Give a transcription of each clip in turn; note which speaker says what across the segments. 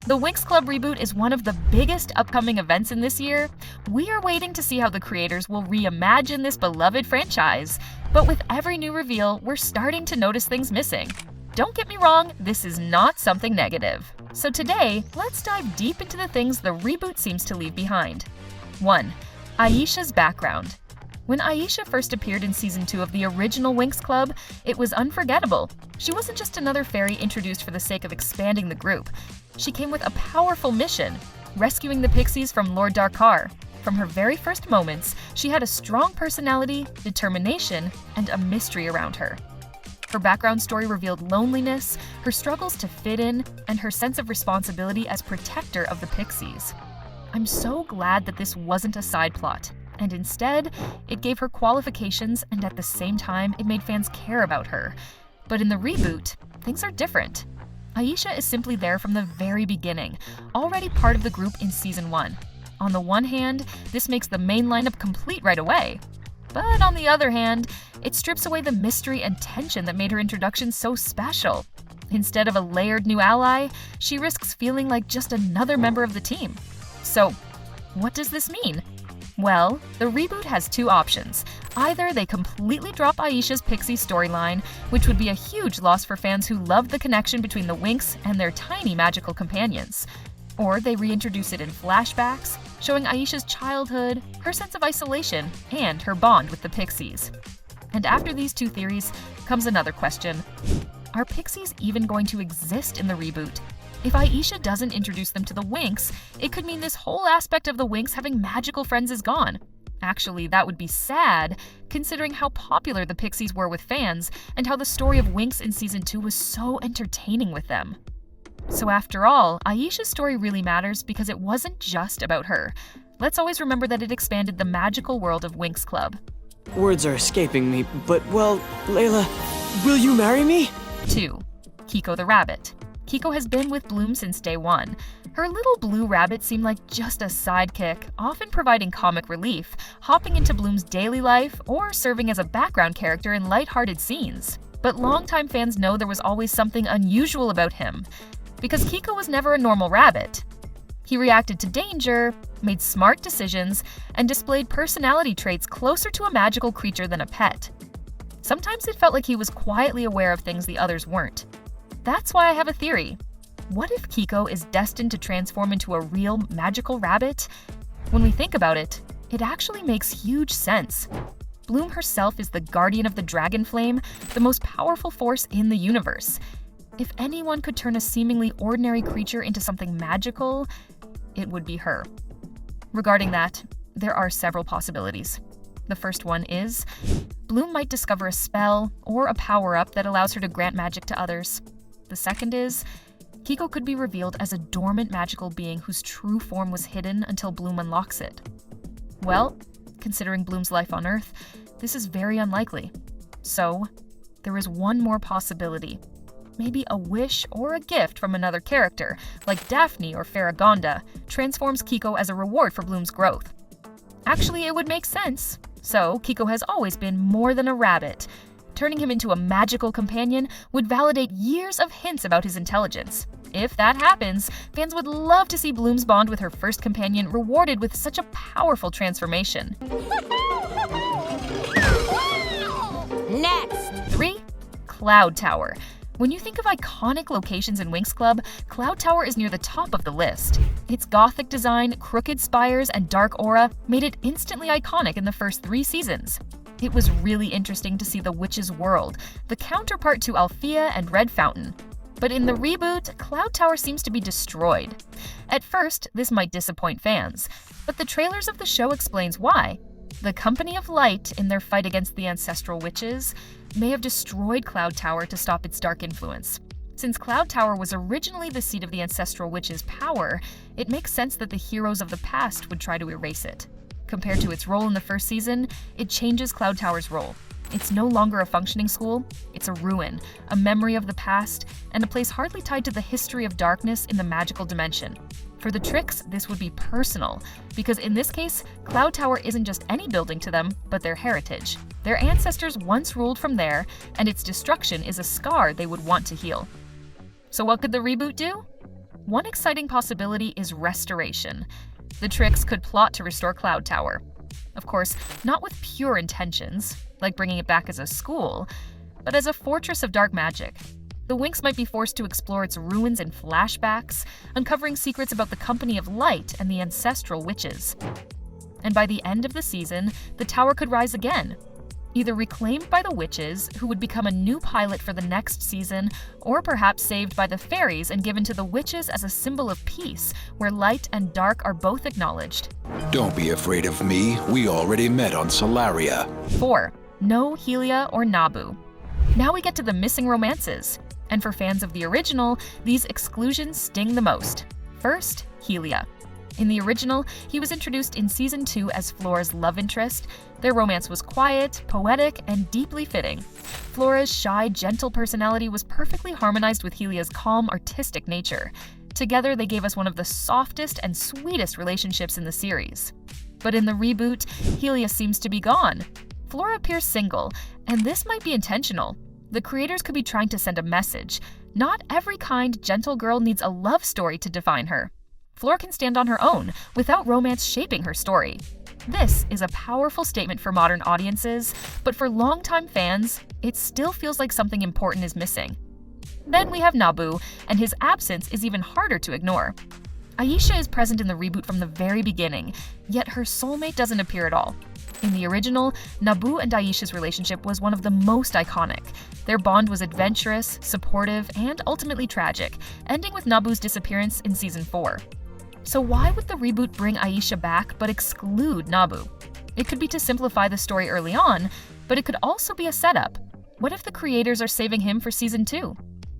Speaker 1: The Winx Club reboot is one of the biggest upcoming events in this year. We are waiting to see how the creators will reimagine this beloved franchise. But with every new reveal, we're starting to notice things missing. Don't get me wrong, this is not something negative. So today, let's dive deep into the things the reboot seems to leave behind. 1. Aisha's background. When Aisha first appeared in Season 2 of the original Winx Club, it was unforgettable. She wasn't just another fairy introduced for the sake of expanding the group. She came with a powerful mission, rescuing the Pixies from Lord Darkar. From her very first moments, she had a strong personality, determination, and a mystery around her. Her background story revealed loneliness, her struggles to fit in, and her sense of responsibility as protector of the Pixies. I'm so glad that this wasn't a side plot, and instead, it gave her qualifications and at the same time, it made fans care about her. But in the reboot, things are different. Aisha is simply there from the very beginning, already part of the group in Season 1. On the one hand, this makes the main lineup complete right away. But on the other hand, it strips away the mystery and tension that made her introduction so special. Instead of a layered new ally, she risks feeling like just another member of the team. So, what does this mean? Well, the reboot has two options. Either they completely drop Aisha's Pixie storyline, which would be a huge loss for fans who loved the connection between the Winx and their tiny magical companions. Or they reintroduce it in flashbacks, showing Aisha's childhood, her sense of isolation, and her bond with the Pixies. And after these two theories comes another question. Are Pixies even going to exist in the reboot? If Aisha doesn't introduce them to the Winx, it could mean this whole aspect of the Winx having magical friends is gone. Actually, that would be sad, considering how popular the Pixies were with fans and how the story of Winx in Season 2 was so entertaining with them. So after all, Aisha's story really matters because it wasn't just about her. Let's always remember that it expanded the magical world of Winx Club.
Speaker 2: Words are escaping me, but well, Layla, will you marry me?
Speaker 1: 2. Kiko the rabbit. Kiko has been with Bloom since day one. Her little blue rabbit seemed like just a sidekick, often providing comic relief, hopping into Bloom's daily life, or serving as a background character in lighthearted scenes. But longtime fans know there was always something unusual about him, because Kiko was never a normal rabbit. He reacted to danger, made smart decisions, and displayed personality traits closer to a magical creature than a pet. Sometimes it felt like he was quietly aware of things the others weren't. That's why I have a theory. What if Kiko is destined to transform into a real magical rabbit? When we think about it, it actually makes huge sense. Bloom herself is the guardian of the dragon flame, the most powerful force in the universe. If anyone could turn a seemingly ordinary creature into something magical, it would be her. Regarding that, there are several possibilities. The first one is, Bloom might discover a spell or a power-up that allows her to grant magic to others. The second is, Kiko could be revealed as a dormant magical being whose true form was hidden until Bloom unlocks it. Well, considering Bloom's life on Earth, this is very unlikely. So, there is one more possibility. Maybe a wish or a gift from another character, like Daphne or Faragonda, transforms Kiko as a reward for Bloom's growth. Actually, it would make sense. So, Kiko has always been more than a rabbit. Turning him into a magical companion would validate years of hints about his intelligence. If that happens, fans would love to see Bloom's bond with her first companion rewarded with such a powerful transformation.
Speaker 3: Next!
Speaker 1: 3. Cloud Tower. When you think of iconic locations in Winx Club, Cloud Tower is near the top of the list. Its gothic design, crooked spires, and dark aura made it instantly iconic in the first 3 seasons. It was really interesting to see the Witch's World, the counterpart to Althea and Red Fountain. But in the reboot, Cloud Tower seems to be destroyed. At first, this might disappoint fans, but the trailers of the show explains why. The Company of Light, in their fight against the ancestral witches, may have destroyed Cloud Tower to stop its dark influence. Since Cloud Tower was originally the seat of the ancestral witches' power, it makes sense that the heroes of the past would try to erase it. Compared to its role in the first season, it changes Cloud Tower's role. It's no longer a functioning school, it's a ruin, a memory of the past, and a place hardly tied to the history of darkness in the magical dimension. For the Tricks, this would be personal, because in this case, Cloud Tower isn't just any building to them, but their heritage. Their ancestors once ruled from there, and its destruction is a scar they would want to heal. So what could the reboot do? One exciting possibility is restoration. The Tricks could plot to restore Cloud Tower. Of course, not with pure intentions, like bringing it back as a school, but as a fortress of dark magic. The Winx might be forced to explore its ruins in flashbacks, uncovering secrets about the Company of Light and the ancestral witches. And by the end of the season, the tower could rise again, either reclaimed by the witches, who would become a new pilot for the next season, or perhaps saved by the fairies and given to the witches as a symbol of peace, where light and dark are both acknowledged.
Speaker 3: Don't be afraid of me. We already met on Solaria.
Speaker 1: 4. No Helia or Nabu. Now we get to the missing romances. And for fans of the original, these exclusions sting the most. First, Helia. In the original, he was introduced in Season 2 as Flora's love interest. Their romance was quiet, poetic, and deeply fitting. Flora's shy, gentle personality was perfectly harmonized with Helia's calm, artistic nature. Together, they gave us one of the softest and sweetest relationships in the series. But in the reboot, Helia seems to be gone. Flora appears single, and this might be intentional. The creators could be trying to send a message. Not every kind, gentle girl needs a love story to define her. Flora can stand on her own, without romance shaping her story. This is a powerful statement for modern audiences, but for longtime fans, it still feels like something important is missing. Then we have Nabu, and his absence is even harder to ignore. Aisha is present in the reboot from the very beginning, yet her soulmate doesn't appear at all. In the original, Nabu and Aisha's relationship was one of the most iconic. Their bond was adventurous, supportive, and ultimately tragic, ending with Nabu's disappearance in Season 4. So why would the reboot bring Aisha back but exclude Nabu? It could be to simplify the story early on, but it could also be a setup. What if the creators are saving him for Season 2?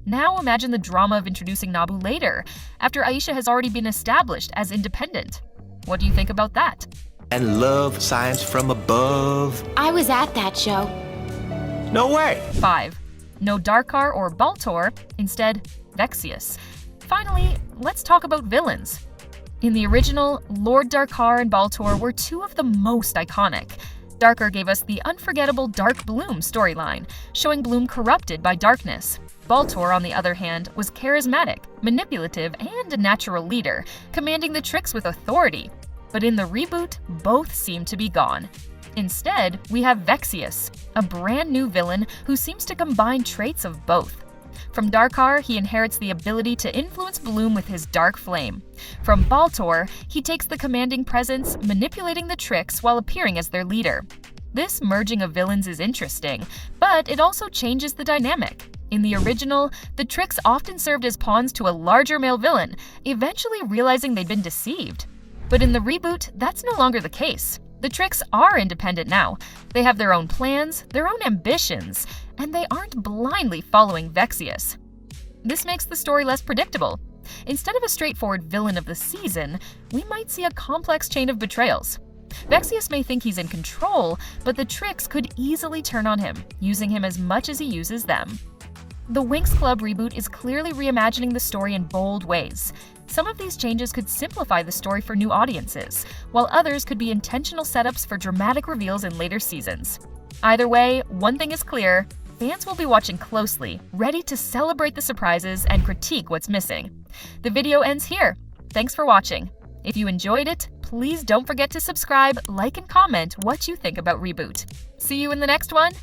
Speaker 1: Now imagine the drama of introducing Nabu later, after Aisha has already been established as independent. What do you think about that?
Speaker 4: And love signs from above.
Speaker 5: I was at that show.
Speaker 4: No way!
Speaker 1: 5. No Darkar or Baltor, instead Vexius. Finally, let's talk about villains. In the original, Lord Darkar and Baltor were two of the most iconic. Darkar gave us the unforgettable Dark Bloom storyline, showing Bloom corrupted by darkness. Baltor, on the other hand, was charismatic, manipulative, and a natural leader, commanding the Tricks with authority. But in the reboot, both seem to be gone. Instead, we have Vexius, a brand new villain who seems to combine traits of both. From Darkar, he inherits the ability to influence Bloom with his dark flame. From Baltor, he takes the commanding presence, manipulating the Tricks while appearing as their leader. This merging of villains is interesting, but it also changes the dynamic. In the original, the Tricks often served as pawns to a larger male villain, eventually realizing they'd been deceived. But in the reboot, that's no longer the case. The Tricks are independent now. They have their own plans, their own ambitions, and they aren't blindly following Vexius. This makes the story less predictable. Instead of a straightforward villain of the season, we might see a complex chain of betrayals. Vexius may think he's in control, but the Tricks could easily turn on him, using him as much as he uses them. The Winx Club reboot is clearly reimagining the story in bold ways. Some of these changes could simplify the story for new audiences, while others could be intentional setups for dramatic reveals in later seasons. Either way, one thing is clear: fans will be watching closely, ready to celebrate the surprises and critique what's missing. The video ends here. Thanks for watching. If you enjoyed it, please don't forget to subscribe, like, and comment what you think about Reboot. See you in the next one.